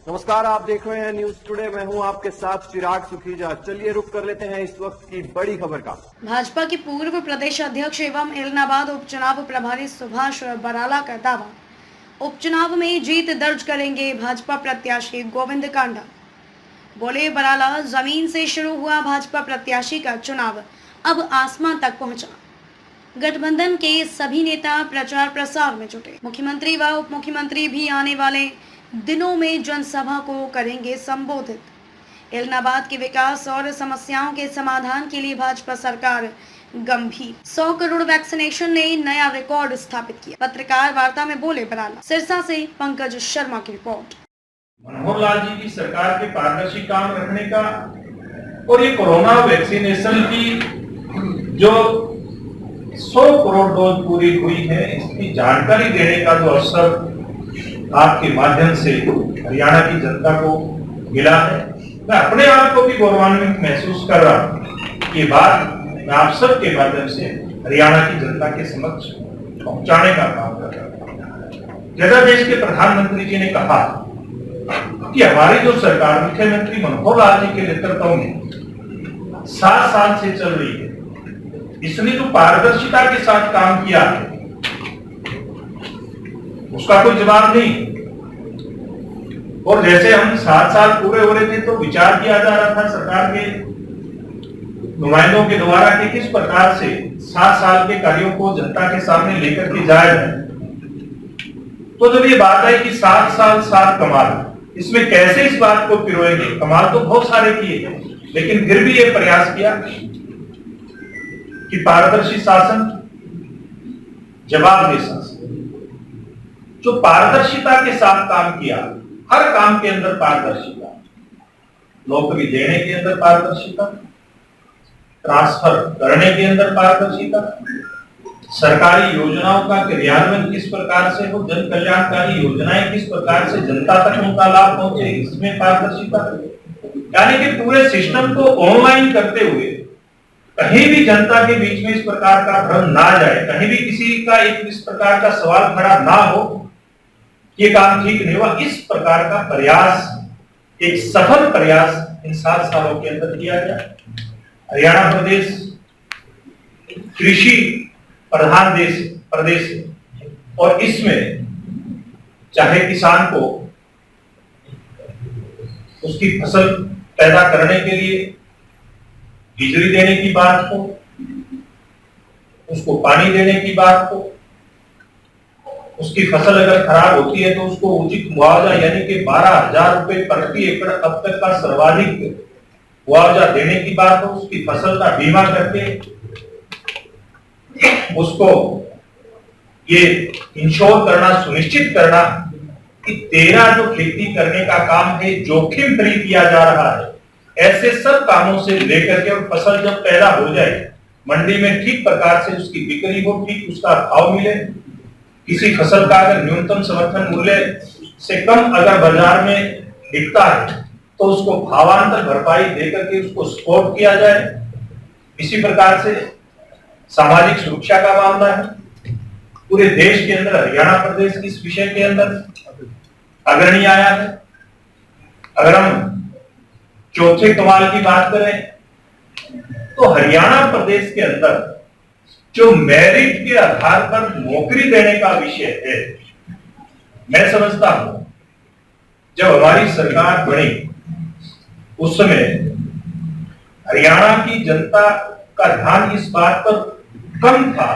नमस्कार, आप देख रहे हैं न्यूज टुडे। मैं हूं आपके साथ चिराग सुखीजा। चलिए रुक कर लेते हैं इस वक्त की बड़ी खबर का। भाजपा के पूर्व प्रदेश अध्यक्ष एवं एलनाबाद उपचुनाव प्रभारी सुभाष बराला का दावा, उपचुनाव में जीत दर्ज करेंगे भाजपा प्रत्याशी गोविंद कांडा। बोले बराला, जमीन से शुरू हुआ भाजपा प्रत्याशी का चुनाव अब आसमान तक पहुंचा। गठबंधन के सभी नेता प्रचार प्रसार में जुटे। मुख्यमंत्री व उप मुख्यमंत्री भी आने वाले दिनों में जनसभा को करेंगे संबोधित। एलनाबाद के विकास और समस्याओं के समाधान के लिए भाजपा सरकार गंभीर। 100 करोड़ वैक्सीनेशन ने नया रिकॉर्ड स्थापित किया। पत्रकार वार्ता में बोले बराला। सिरसा से पंकज शर्मा की रिपोर्ट। मनोहर लाल जी की सरकार के पारदर्शी काम रखने का और ये कोरोना वैक्सीनेशन की जो 100 करोड़ डोज पूरी हुई है, इसकी जानकारी देने का जो अवसर आपके माध्यम से हरियाणा की जनता को मिला है, मैं अपने आप को भी गौरवान्वित महसूस कर रहा हूँ। ये बात मैं आप सब के माध्यम से हरियाणा की जनता के समक्ष पहुंचाने का काम कर रहा हूँ। जैसा देश के प्रधानमंत्री जी ने कहा कि हमारी जो सरकार मुख्यमंत्री मनोहर लाल जी के नेतृत्व में 7 साल से चल रही है, इसने जो पारदर्शिता के साथ काम किया है उसका कोई जवाब नहीं। और जैसे हम 7 साल पूरे हो रहे थे तो विचार किया जा रहा था सरकार के नुमाइंदों के द्वारा कि किस प्रकार से 7 साल के कार्यों को जनता के सामने लेकर के जाया जाए। तो जब ये बात आई कि 7 साल 7 कमाल, इसमें कैसे इस बात को पिरोएंगे। कमाल तो बहुत सारे किए, लेकिन फिर भी ये प्रयास किया कि पारदर्शी शासन, जवाबदेह शासन, जो पारदर्शिता के साथ काम किया, हर काम के अंदर पारदर्शिता, नौकरी देने के अंदर पारदर्शिता, ट्रांसफर करने के अंदर पारदर्शिता, सरकारी योजनाओं का क्रियान्वयन किस प्रकार से हो, जन कल्याणकारी योजनाएं किस प्रकार से जनता तक उनका लाभ पहुंचे, इसमें पारदर्शिता। यानी कि पूरे सिस्टम को ऑनलाइन करते हुए कहीं भी जनता के बीच में इस प्रकार का भ्रम ना जाए, कहीं भी किसी का इस प्रकार का सवाल खड़ा ना हो, ये काम ठीक नहीं हुआ। इस प्रकार का प्रयास, एक सफल प्रयास इन 7 सालों के अंदर किया गया। हरियाणा प्रदेश कृषि प्रधान प्रदेश है और इसमें चाहे किसान को उसकी फसल पैदा करने के लिए बिजली देने की बात हो, उसको पानी देने की बात हो, उसकी फसल अगर खराब होती है तो उसको उचित मुआवजा यानी कि 12,000 रुपए प्रति एकड़ अब तक का सर्वाधिक मुआवजा देने की बात हो, उसकी फसल का बीमा करके उसको ये इंश्योर करना, सुनिश्चित करना कि तेरा जो खेती करने का काम है जोखिम फ्री किया जा रहा है। ऐसे सब कामों से लेकर के और फसल जब पैदा हो जाए, मंडी में ठीक प्रकार से उसकी बिक्री हो, ठीक उसका भाव मिले, किसी फसल का अगर न्यूनतम समर्थन मूल्य से कम अगर बाजार में बिकता है तो उसको भावांतर भरपाई देकर के उसको सपोर्ट किया जाए। इसी प्रकार से सामाजिक सुरक्षा का मामला है। पूरे देश के अंदर हरियाणा प्रदेश इस विषय के अंदर अग्रणी आया है। अगर हम चौथे कमाल की बात करें तो हरियाणा प्रदेश के अंदर जो मेरिट के आधार पर नौकरी देने का विषय है, मैं समझता हूं जब हमारी सरकार बनी उस समय हरियाणा की जनता का ध्यान इस बात पर कम था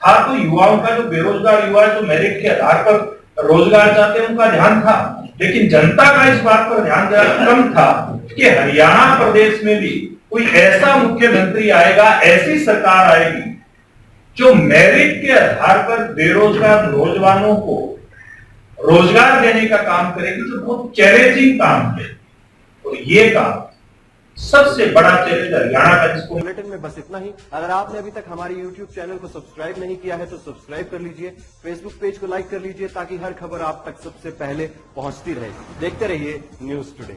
तो युवाओं का, जो बेरोजगार युवा जो मेरिट के आधार पर रोजगार चाहते हैं उनका ध्यान था, लेकिन जनता का इस बात पर ध्यान कम था कि हरियाणा प्रदेश में भी कोई ऐसा मुख्यमंत्री आएगा, ऐसी सरकार आएगी जो मेरिट के आधार पर बेरोजगार नौजवानों को रोजगार देने का काम करेगी, जो बहुत चैलेंजिंग काम है। और ये काम सबसे बड़ा चैलेंज हरियाणा का, जिसको बुलेटिन में बस इतना ही। अगर आपने अभी तक हमारे YouTube चैनल को सब्सक्राइब नहीं किया है तो सब्सक्राइब कर लीजिए, Facebook पेज को लाइक कर लीजिए ताकि हर खबर आप तक सबसे पहले पहुंचती रहे। देखते रहिए न्यूज टुडे।